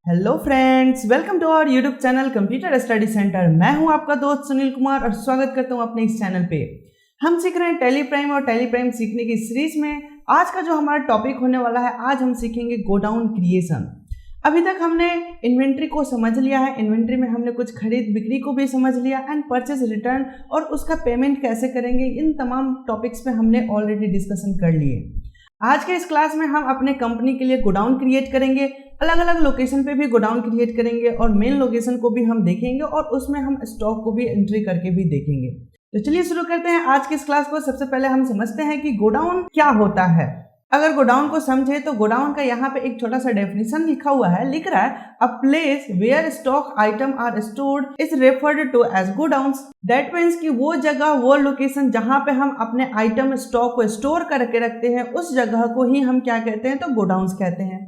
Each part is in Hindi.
Hello friends, welcome to our YouTube channel computer study centre. मैं हूं आपका दोस्त सुनील कुमार और स्वागत करता हूं अपने इस चैनल पे। हम सीख रहे हैं टैली प्राइम और टैली प्राइम सीखने की सीरीज में आज का जो हमारा टॉपिक होने वाला है, आज हम सीखेंगे गोडाउन क्रिएशन। अभी तक हमने इन्वेंट्री को समझ लिया है, इन्वेंट्री में हमने कुछ खरीद बिक्री को भी समझ लिया एंड परचेज रिटर्न और उसका पेमेंट कैसे करेंगे, इन तमाम टॉपिक्स पे हमने ऑलरेडी डिस्कशन कर लिए। आज के इस क्लास में हम अपने कंपनी के लिए गोडाउन क्रिएट करेंगे, अलग अलग लोकेशन पे भी गोडाउन क्रिएट करेंगे और मेन लोकेशन को भी हम देखेंगे और उसमें हम स्टॉक को भी एंट्री करके भी देखेंगे। तो चलिए शुरू करते हैं आज की इस क्लास को। सबसे पहले हम समझते हैं कि गोडाउन क्या होता है। अगर गोडाउन को समझे तो गोडाउन का यहाँ पे एक छोटा सा डेफिनेशन लिखा हुआ है, लिख रहा है a place where stock item are stored is referred to as godowns. That means कि वो जगह, वो लोकेशन जहाँ पे हम अपने आइटम स्टॉक को स्टोर करके रखते हैं, उस जगह को ही हम क्या कहते हैं, तो गोडाउन्स कहते हैं।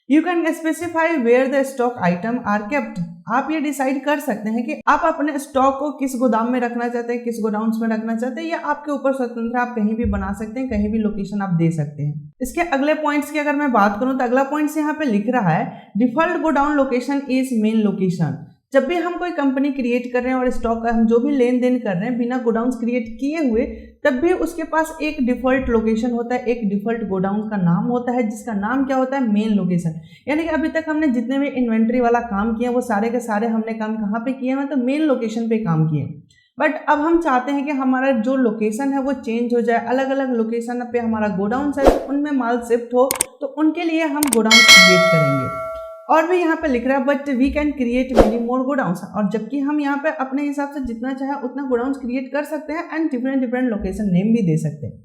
You can specify where the stock item are kept. आप ये डिसाइड कर सकते हैं कि आप अपने स्टॉक को किस गोदाम में रखना चाहते हैं, किस गोडाउन्स में रखना चाहते हैं, या आपके ऊपर स्वतंत्र, आप कहीं भी बना सकते हैं, कहीं भी लोकेशन आप दे सकते हैं। इसके अगले पॉइंट्स की अगर मैं बात करूं तो अगला पॉइंट्स यहाँ पे लिख रहा है default godown location is main location. जब भी हम कोई कंपनी क्रिएट कर रहे हैं और स्टॉक का हम जो भी लेन देन कर रहे हैं बिना गोडाउन्स क्रिएट किए हुए, तब भी उसके पास एक डिफॉल्ट लोकेशन होता है, एक डिफॉल्ट गोडाउन का नाम होता है, जिसका नाम क्या होता है, मेन लोकेशन। यानी कि अभी तक हमने जितने भी इन्वेंट्री वाला काम किया वो सारे के सारे हमने काम कहाँ पे किए हैं, तो मेन लोकेशन पे काम किए। बट अब हम चाहते हैं कि हमारा जो लोकेशन है वो चेंज हो जाए, अलग अलग लोकेशन पे हमारा गोडाउन है, उनमें माल शिफ्ट हो, तो उनके लिए हम गोडाउन क्रिएट करेंगे। और भी यहाँ पे लिख रहा है but we can create many more godowns, और जबकि हम यहाँ पे अपने हिसाब से जितना चाहे उतना गोडाउन्स क्रिएट कर सकते हैं and different different location name भी दे सकते हैं।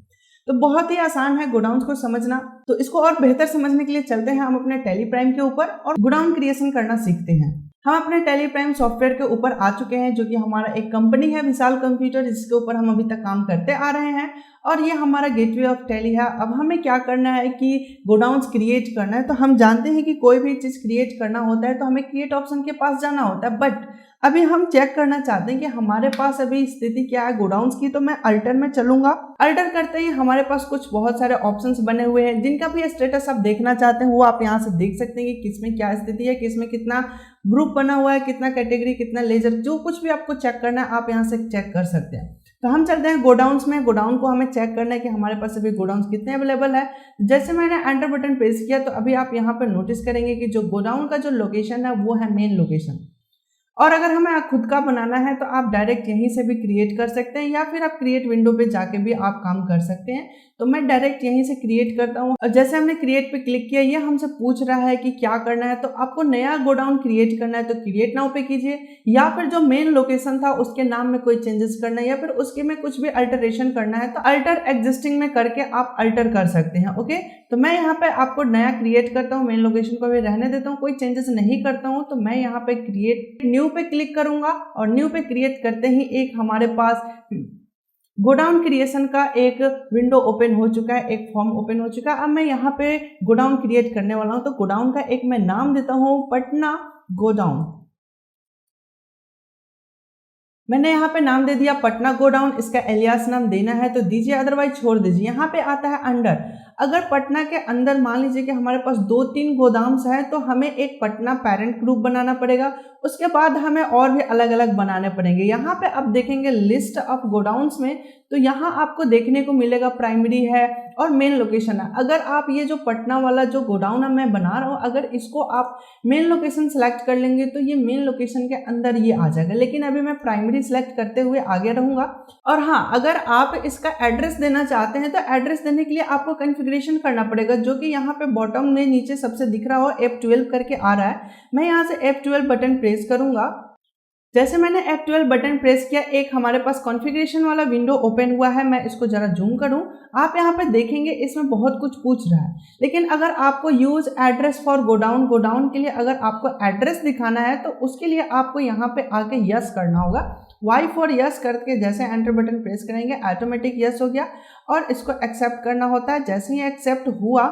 तो बहुत ही आसान है गोडाउन्स को समझना। तो इसको और बेहतर समझने के लिए चलते हैं हम अपने टैली प्राइम के ऊपर और गोडाउन क्रिएशन करना सीखते हैं। हम अपने टैली प्राइम सॉफ्टवेयर के ऊपर आ चुके हैं, जो कि हमारा एक कंपनी है विशाल कंप्यूटर, जिसके ऊपर हम अभी तक काम करते आ रहे हैं और ये हमारा गेटवे ऑफ टैली है। अब हमें क्या करना है कि गोडाउन्स क्रिएट करना है। तो हम जानते हैं कि कोई भी चीज़ क्रिएट करना होता है तो हमें क्रिएट ऑप्शन के पास जाना होता है, बट अभी हम चेक करना चाहते हैं कि हमारे पास अभी स्थिति क्या है गोडाउन्स की। तो मैं अल्टर में चलूंगा। अल्टर करते ही हमारे पास कुछ बहुत सारे ऑप्शंस बने हुए हैं, जिनका भी स्टेटस आप देखना चाहते हैं वो आप यहाँ से देख सकते हैं कि किसमें क्या स्थिति है, किसमें कितना ग्रुप बना हुआ है, कितना कैटेगरी, कितना लेजर, जो कुछ भी आपको चेक करना है आप यहाँ से चेक कर सकते हैं। तो हम चलते हैं गोडाउन्स में। गोडाउन को हमें चेक करना है कि हमारे पास अभी गोडाउन्स कितने अवेलेबल है। जैसे मैंने एंटर बटन प्रेस किया तो अभी आप यहाँ पर नोटिस करेंगे कि जो गोडाउन का जो लोकेशन है वो है मेन लोकेशन। और अगर हमें खुद का बनाना है तो आप डायरेक्ट यहीं से भी क्रिएट कर सकते हैं, या फिर आप क्रिएट विंडो पे जाके भी आप काम कर सकते हैं। तो मैं डायरेक्ट यहीं से क्रिएट करता हूँ। और जैसे हमने क्रिएट पे क्लिक किया, ये हमसे पूछ रहा है कि क्या करना है। तो आपको नया गोडाउन क्रिएट करना है तो क्रिएट नाउ पे कीजिए, या फिर जो मेन लोकेशन था उसके नाम में कोई चेंजेस करना है, या फिर उसके में कुछ भी अल्टरेशन करना है तो अल्टर एग्जिस्टिंग में करके आप अल्टर कर सकते हैं। ओके, तो मैं यहाँ पे आपको नया क्रिएट करता हूँ, मेन लोकेशन को भी रहने देता हूँ, कोई चेंजेस नहीं करता हूँ। तो मैं यहाँ पे क्रिएट न्यू पे क्लिक करूंगा और न्यू पे क्रिएट करते ही एक हमारे पास गोडाउन क्रिएशन का एक विंडो ओपन हो चुका है, एक फॉर्म ओपन हो चुका है। अब मैं यहाँ पे गोडाउन क्रिएट करने वाला हूँ। तो गोडाउन का एक मैं नाम देता हूँ पटना गोडाउन। मैंने यहाँ पे नाम दे दिया पटना गोडाउन। इसका एलियास नाम देना है तो दीजिए, अदरवाइज छोड़ दीजिए। यहाँ पे आता है अंडर। अगर पटना के अंदर मान लीजिए कि हमारे पास 2-3 गोदाम्स हैं तो हमें एक पटना पेरेंट ग्रुप बनाना पड़ेगा। उसके बाद हमें और भी अलग अलग बनाने पड़ेंगे। यहाँ पे आप देखेंगे लिस्ट ऑफ गोडाउन्स में, तो यहाँ आपको देखने को मिलेगा प्राइमरी है और मेन लोकेशन है। अगर आप ये जो पटना वाला जो गोडाउन मैं बना रहा हूँ, अगर इसको आप मेन लोकेशन सेलेक्ट कर लेंगे तो ये मेन लोकेशन के अंदर ये आ जाएगा, लेकिन अभी मैं प्राइमरी सेलेक्ट करते हुए आगे रहूंगा। और हाँ, अगर आप इसका एड्रेस देना चाहते हैं तो एड्रेस देने के लिए आपको कॉन्फ़िगरेशन करना पड़ेगा, जो कि यहाँ पे बॉटम में नीचे सबसे दिख रहा हो F12 करके आ रहा है। मैं यहाँ से F12 बटन प्रेस करूंगा। जैसे मैंने F12 बटन प्रेस किया, एक हमारे पास कॉन्फ़िगरेशन वाला विंडो ओपन हुआ है। मैं इसको जरा जूम करूं, आप यहाँ पे देखेंगे इसमें बहुत कुछ पूछ रहा है। लेकिन अगर आपको use address for godown, godown के लिए अगर आपको एड्रेस दिखाना है तो उसके लिए आपको यहाँ पे आके यस करना होगा। वाई फॉर यस करके जैसे एंटर बटन प्रेस करेंगे ऑटोमेटिक यस हो गया, और इसको एक्सेप्ट करना होता है। जैसे ही एक्सेप्ट हुआ,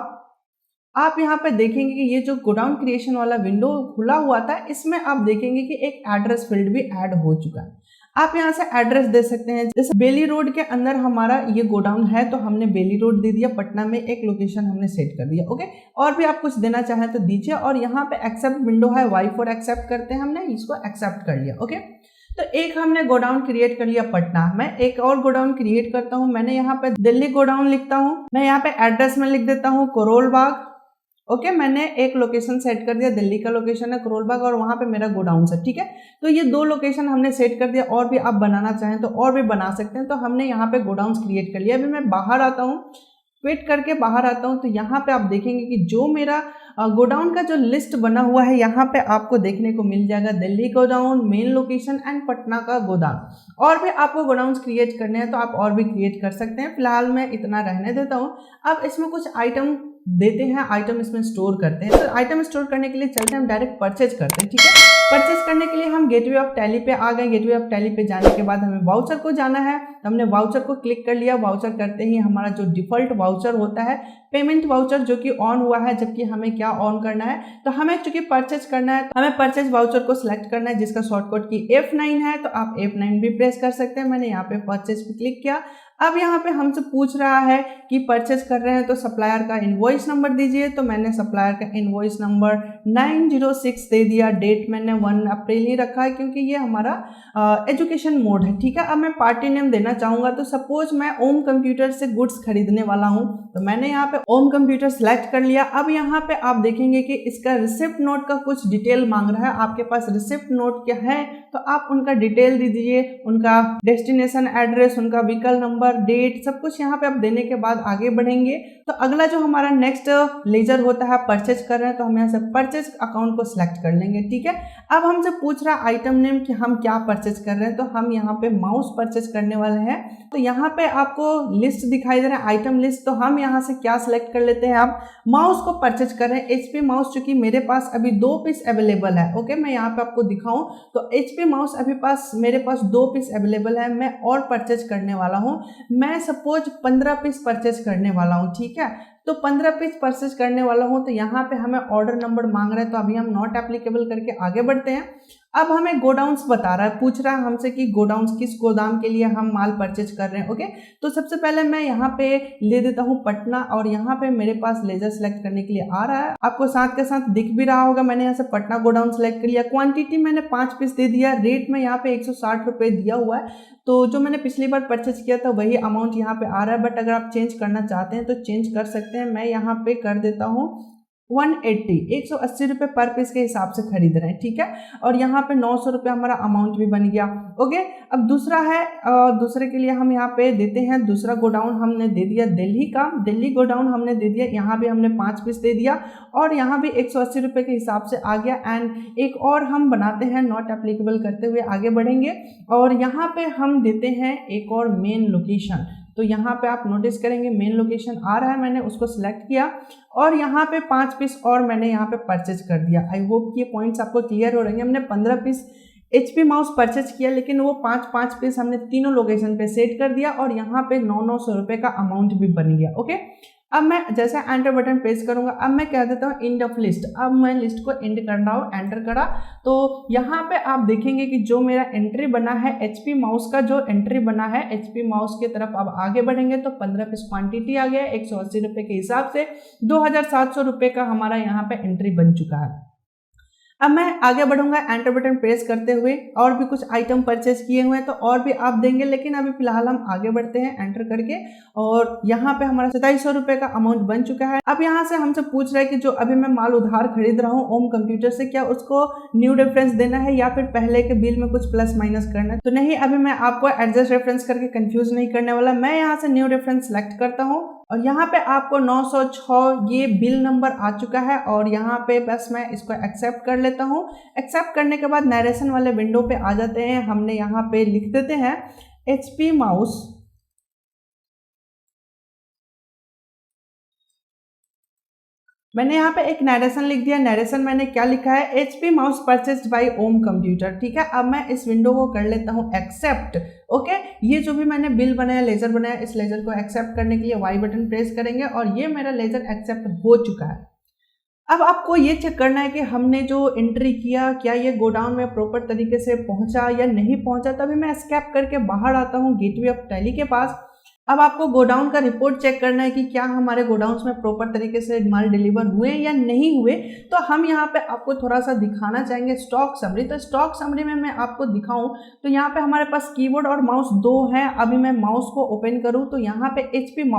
आप यहाँ पे देखेंगे कि ये जो गोडाउन क्रिएशन वाला विंडो खुला हुआ था, इसमें आप देखेंगे कि एक एड्रेस फील्ड भी ऐड हो चुका है। आप यहाँ से एड्रेस दे सकते हैं, जैसे बेली रोड के अंदर हमारा ये गोडाउन है तो हमने बेली रोड दे दिया, पटना में एक लोकेशन हमने सेट कर दिया। ओके, और भी आप कुछ देना चाहें तो दीजिए। और यहाँ पे एक्सेप्ट विंडो है, Y4 एक्सेप्ट करते हैं, हमने इसको एक्सेप्ट कर लिया। ओके, तो एक हमने गोडाउन क्रिएट कर लिया पटना। मैं एक और गोडाउन क्रिएट करता हूँ, मैंने यहाँ पे दिल्ली गोडाउन लिखता हूँ, मैं यहाँ पे एड्रेस में लिख देता हूँ करोल बाग। ओके, मैंने एक लोकेशन सेट कर दिया, दिल्ली का लोकेशन है करोल बाग और वहां पे मेरा गोडाउन है। ठीक है, तो ये 2 लोकेशन हमने सेट कर दिया। और भी आप बनाना चाहें तो और भी बना सकते हैं। तो हमने यहाँ पे गोडाउन क्रिएट कर लिया। अभी मैं बाहर आता हूँ, क्विट करके बाहर आता हूँ, तो यहाँ पे आप देखेंगे कि जो मेरा गोडाउन का जो लिस्ट बना हुआ है यहाँ पे आपको देखने को मिल जाएगा, Delhi godown, main location and Patna का गोदाम। और भी आपको गोडाउन क्रिएट करने हैं तो आप और भी क्रिएट कर सकते हैं। फिलहाल मैं इतना रहने देता हूँ। अब इसमें कुछ आइटम देते हैं, आइटम इसमें स्टोर करते हैं। तो आइटम स्टोर करने के लिए चलते हैं, हम डायरेक्ट परचेज करते हैं। ठीक है, परचेज करने के लिए हम गेटवे ऑफ टैली पे आ गए। गेटवे ऑफ टैली पे जाने के बाद हमें वाउचर को जाना है, तो हमने वाउचर को क्लिक कर लिया। वाउचर करते ही हमारा जो डिफॉल्ट वाउचर होता है पेमेंट वाउचर, जो कि ऑन हुआ है, जबकि हमें क्या ऑन करना है, तो हमें चूंकि परचेज करना है तो हमें परचेज वाउचर को सिलेक्ट करना है, जिसका शॉर्टकट की F9 है। तो आप F9 भी प्रेस कर सकते हैं। मैंने यहाँ पे परचेज पे क्लिक किया। अब यहाँ पे हमसे पूछ रहा है कि परचेज कर रहे हैं तो सप्लायर का इनवॉइस नंबर दीजिए। तो मैंने सप्लायर का इनवॉइस नंबर 906 दे दिया। डेट मैंने 1 अप्रैल ही रखा है क्योंकि ये हमारा एजुकेशन मोड है। ठीक है, अब मैं पार्टी नेम देना चाहूंगा। तो सपोज मैं ओम कंप्यूटर से गुड्स खरीदने वाला हूँ, तो मैंने यहाँ पे ओम कंप्यूटर सेलेक्ट कर लिया। अब यहाँ पे आप देखेंगे कि इसका रिसिप्ट नोट का कुछ डिटेल मांग रहा है। आपके पास रिसिप्ट नोट क्या है तो आप उनका डिटेल दे दीजिए, उनका डेस्टिनेशन एड्रेस, उनका व्हीकल नंबर, डेट, सब कुछ यहाँ पे आप देने के बाद आगे बढ़ेंगे। तो अगला जो हमारा नेक्स्ट लेजर होता है, परचेज कर रहे हैं, तो हम यहाँ से परचेज अकाउंट को सिलेक्ट कर लेंगे। ठीक है, अब हमसे पूछ रहा है आइटम नेम कि हम क्या परचेज कर रहे हैं। तो हम यहाँ पे माउस परचेज करने वाले हैं। तो यहाँ पे आपको लिस्ट दिखाई दे रहा है, आइटम लिस्ट। तो हम यहाँ से क्या सिलेक्ट कर लेते हैं, आप माउस को परचेज कर रहे हैं। HP माउस, चूंकि मेरे पास अभी 2 पीस अवेलेबल है। ओके, मैं यहाँ पे आपको दिखाऊं तो HP माउस अभी मेरे पास 2 पीस अवेलेबल है। मैं और परचेज करने वाला हूँ। मैं सपोज 15 पीस परचेज करने वाला हूँ। ठीक है, तो 15 पीस परचेज करने वाला हूँ। तो यहाँ पे हमें ऑर्डर नंबर मांग रहा है, तो अभी हम नॉट एप्लीकेबल करके आगे बढ़ते हैं। अब हमें गोडाउन्स बता रहा है, पूछ रहा है हमसे कि गोडाउन्स किस गोदाम के लिए हम माल परचेज कर रहे हैं। ओके, तो सबसे पहले मैं यहाँ पे ले देता हूँ पटना, और यहाँ पे मेरे पास लेजर सेलेक्ट करने के लिए आ रहा है। आपको साथ के साथ दिख भी रहा होगा, मैंने यहाँ से पटना गोडाउन सेलेक्ट कर लिया। क्वांटिटी मैंने 5 पीस दे दिया। रेट में यहाँ पे 160 रुपये दिया हुआ है। तो जो मैंने पिछली बार परचेज किया था वही अमाउंट यहाँ पे आ रहा है, बट अगर आप चेंज करना चाहते हैं तो चेंज कर सकते हैं। मैं यहाँ पे कर देता हूँ 180 रुपये पर पीस के हिसाब से खरीद रहे हैं। ठीक है, और यहाँ पे 900 रुपये हमारा अमाउंट भी बन गया। ओके, अब दूसरा है, दूसरे के लिए हम यहाँ पे देते हैं। दूसरा गोडाउन हमने दे दिया दिल्ली का, दिल्ली गोडाउन हमने दे दिया। यहाँ भी हमने 5 पीस दे दिया और यहाँ भी 180 रुपये के हिसाब से आ गया। एंड एक और हम बनाते हैं, नॉट एप्लीकेबल करते हुए आगे बढ़ेंगे। और यहाँ पे हम देते हैं एक और मेन लोकेशन। तो यहाँ पे आप नोटिस करेंगे मेन लोकेशन आ रहा है, मैंने उसको सिलेक्ट किया और यहाँ पे 5 पीस और मैंने यहाँ पे परचेज कर दिया। आई होप कि ये पॉइंट्स आपको क्लियर हो रहे हैं। हमने 15 पीस HP माउस परचेज किया, लेकिन वो 5-5 पीस हमने तीनों लोकेशन पे सेट कर दिया और यहाँ पे 900 रुपये का अमाउंट भी बन गया। ओके, अब मैं जैसे एंटर बटन प्रेस करूंगा, अब मैं कह देता हूँ एंड ऑफ लिस्ट। अब मैं लिस्ट को एंड कर रहा हूँ, एंटर करा। तो यहाँ पे आप देखेंगे कि जो मेरा एंट्री बना है HP माउस का, जो एंट्री बना है HP माउस की तरफ अब आगे बढ़ेंगे तो 15 पीस क्वांटिटी आ गया। 180 रुपये के हिसाब से 2700 रुपये का हमारा यहाँ पे एंट्री बन चुका है। अब मैं आगे बढ़ूंगा एंटर बटन प्रेस करते हुए, और भी कुछ आइटम परचेज किए हुए हैं तो और भी आप देंगे, लेकिन अभी फिलहाल हम आगे बढ़ते हैं एंटर करके। और यहाँ पे हमारा 2700 रुपये का अमाउंट बन चुका है। अब यहाँ से हमसे पूछ रहा है कि जो अभी मैं माल उधार खरीद रहा हूँ ओम कंप्यूटर से, क्या उसको न्यू रेफरेंस देना है या फिर पहले के बिल में कुछ प्लस माइनस करना है। तो नहीं, अभी मैं आपको एडजस्ट रेफरेंस करके कंफ्यूज नहीं करने वाला। मैं यहाँ से न्यू रेफरेंस सेलेक्ट करता हूँ और यहाँ पे आपको 906 ये बिल नंबर आ चुका है। और यहाँ पे बस मैं इसको एक्सेप्ट कर लेता हूँ। एक्सेप्ट करने के बाद नरेशन वाले विंडो पे आ जाते हैं। हमने यहाँ पे लिख देते हैं HP माउस मैंने यहाँ पे एक नरेशन लिख दिया। नरेशन मैंने क्या लिखा है, HP mouse purchased by Om computer. ठीक है, अब मैं इस विंडो को कर लेता हूँ एक्सेप्ट। ओके, ये जो भी मैंने बिल बनाया, लेजर बनाया, इस लेजर को एक्सेप्ट करने के लिए Y बटन प्रेस करेंगे और ये मेरा लेजर एक्सेप्ट हो चुका है। अब आपको ये चेक करना है कि हमने जो एंट्री किया क्या ये गोडाउन में प्रॉपर तरीके से पहुंचा या नहीं पहुंचा। तभी मैं एस्केप करके बाहर आता हूँ गेटवे ऑफ टैली के पास। अब आपको गोडाउन का रिपोर्ट चेक करना है कि क्या हमारे गोडाउन्स में प्रॉपर तरीके से माल डिलीवर हुए या नहीं हुए। तो हम यहाँ पे आपको थोड़ा सा दिखाना चाहेंगे स्टॉक समरी। तो स्टॉक समरी में मैं आपको दिखाऊं तो यहाँ पे हमारे पास कीबोर्ड और माउस दो हैं। अभी मैं माउस को ओपन करूँ तो यहाँ पे HP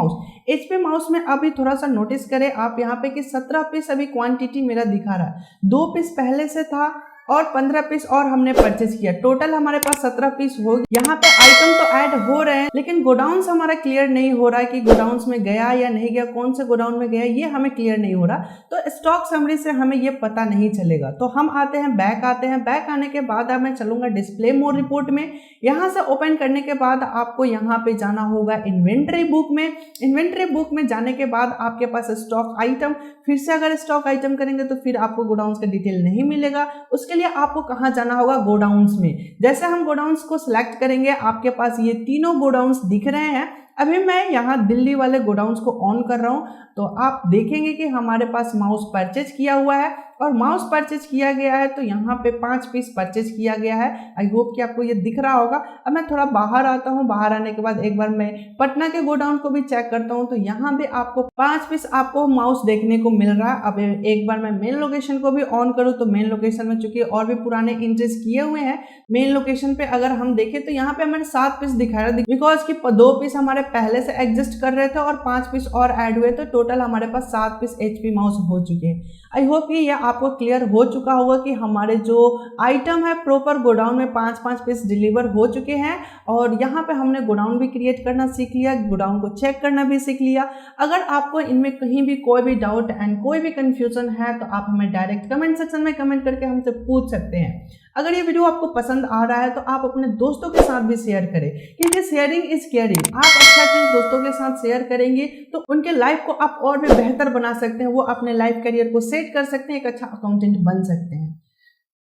माउस में अभी थोड़ा सा नोटिस करें आप यहाँ पे कि 17 पीस अभी क्वांटिटी मेरा दिखा रहा है। 2 पीस पहले से था और 15 पीस और हमने परचेज किया। टोटल हमारे पास 17 पीस हो गया। यहाँ पे आइटम तो ऐड हो रहे हैं लेकिन गोडाउन्स हमारा क्लियर नहीं हो रहा है कि गोडाउन्स में गया या नहीं गया, कौन से गोडाउन में गया ये हमें क्लियर नहीं हो रहा। तो स्टॉक समरी से हमें ये पता नहीं चलेगा। तो हम आते हैं बैक आने के बाद अब मैं चलूंगा डिस्प्ले मोड रिपोर्ट में। यहाँ से ओपन करने के बाद आपको यहाँ पे जाना होगा इन्वेंट्री बुक में। इन्वेंट्री बुक में जाने के बाद आपके पास स्टॉक आइटम, फिर से अगर स्टॉक आइटम करेंगे तो फिर आपको गोडाउन्स का डिटेल नहीं मिलेगा। उसके लिए आपको कहां जाना होगा, गोडाउन्स में। जैसे हम गोडाउन्स को सिलेक्ट करेंगे आपके पास ये तीनों गोडाउन्स दिख रहे हैं। अभी मैं यहाँ दिल्ली वाले गोडाउन्स को ऑन कर रहा हूँ तो आप देखेंगे कि हमारे पास माउस परचेज किया हुआ है और माउस परचेज किया गया है तो यहाँ पे 5 पीस परचेज किया गया है। आई होप कि आपको ये दिख रहा होगा। अब मैं थोड़ा बाहर आता हूँ। बाहर आने के बाद एक बार मैं पटना के गोडाउन को भी चेक करता हूँ तो यहाँ पे आपको 5 पीस आपको माउस देखने को मिल रहा है। अब एक बार मैं मेन लोकेशन को भी ऑन करूँ तो मेन लोकेशन में चूंकि और भी पुराने इंट्रीज किए हुए हैं मेन लोकेशन पे अगर हम देखें तो यहाँ पे हमें 7 पीस दिखा रहा है बिकॉज की 2 पीस हमारे पहले से एग्जिस्ट कर रहे थे और 5 पीस और ऐड हुए तो टोटल हमारे पास 7 पीस HP माउस हो चुके हैं। आई होप कि यह आपको क्लियर हो चुका होगा कि हमारे जो आइटम है प्रॉपर गोडाउन में 5-5 पीस डिलीवर हो चुके हैं और यहाँ पे हमने गोडाउन भी क्रिएट करना सीख लिया, गोडाउन को चेक करना भी सीख लिया। अगर आपको इनमें कहीं भी कोई भी डाउट एंड कोई भी कंफ्यूजन है तो आप हमें डायरेक्ट कमेंट सेक्शन में कमेंट करके हमसे पूछ सकते हैं। अगर ये वीडियो आपको पसंद आ रहा है तो आप अपने दोस्तों के साथ भी शेयर करें क्योंकि शेयरिंग इज केयरिंग। आप अच्छा चीज दोस्तों के साथ शेयर करेंगे तो उनके लाइफ को आप और भी बेहतर बना सकते हैं, वो अपने लाइफ करियर को सेट कर सकते हैं, एक अच्छा अकाउंटेंट बन सकते हैं।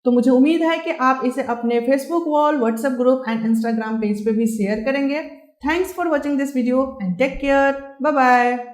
तो मुझे उम्मीद है कि आप इसे अपने Facebook wall, WhatsApp group and Instagram page पे भी शेयर करेंगे। Thanks for watching this video and take care. Bye bye.